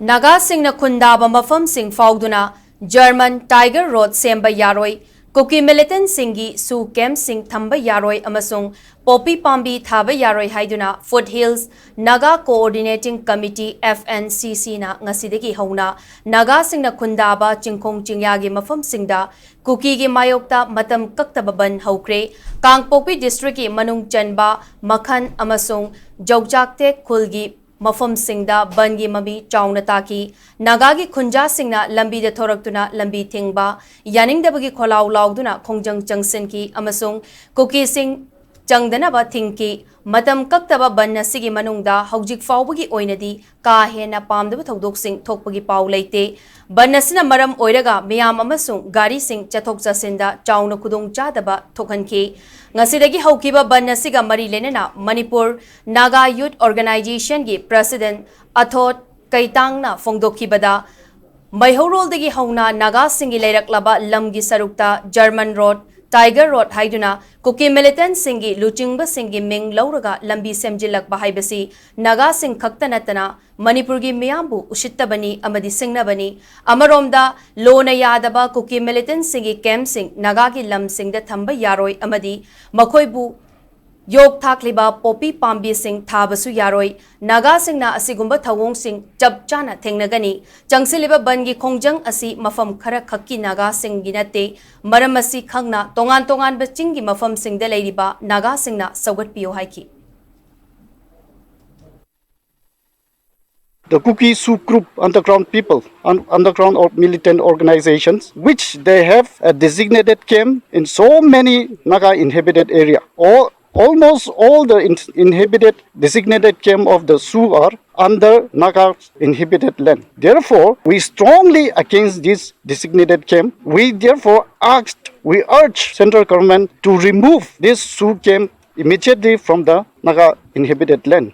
Nagasingna khundaba mafamsing fauduna German Tiger Road semba yaroi Kuki militant singi su kem sing thamba yaroi amasung poppy pambi thaba yaroi haiduna Foothills Naga Coordinating Committee FNCC na ngasidagi hauna Naga singna khundaba chingkhong chingyagi mafam singda Kuki gi mayokta matam kaktaba ban haukre Kangpokpi district gi manung chanba Makhan amasung Jogjakte khulgi Mafam Singda Bangi Mami Chauna Taki Nagagi Kunja Singna Lambi de Thoraktuna Lambi Thingba Yaning Dabagi Kholau Lauduna Khongjang Changsin ki Amasung Kuki Sing Changdanaba Thingki Matam Kaktaba Banna Sigi Manungda Haujik Faubagi Oinadi Ka Hena Pamdaba Thodok Sing Thokpagi Pau Leite Bannasina Maram Oiraga Miyam Amasung Gari Sing Chathok Chasinda Chauna Kudong Chadaba Thokanki Ngasidagi Haukiba Bannasiga Mari Lenena Manipur Naga Youth Organization gi President Athot Kaitangna Fongdokhibada Maihorol Hauna Naga Singi Leiraklaba Lamgi Sarukta German Road Tiger Road Haiduna Kuki militant Singi Luchingba Singi Ming Lauraga Lambi Semjilak Bahaibasi Naga Sing Kaktanatana Manipurgi Miyambu Ushittabani Amadi Singnabani Amaromda Lona Yadaba Kuki militant Singi Kem Sing Nagagi Lam Sing the Thamba Yaroi Amadi Makoibu Yok Thakliba Poppy Pambi Sing Thabasu Yaroi Naga Singna Asigumba Thawong Sing Chapchana Thengnagani Changsiliba Bangi Khongjang Asi Mafam Khara Khakki Naga Sing Ginate Maramasi Khangna Tongan Tongan Bachingi Mafam Sing de Leiriba Naga Singna Sagat Pio Haiki The Kuki Sioux group underground people, underground or militant organizations, which they have a designated camp in so many Naga inhabited area. Almost all the inhabited designated camp of the Sioux are under Naga inhabited land. Therefore, we strongly against this designated camp. We therefore urge central government to remove this Sioux camp immediately from the Naga inhabited land.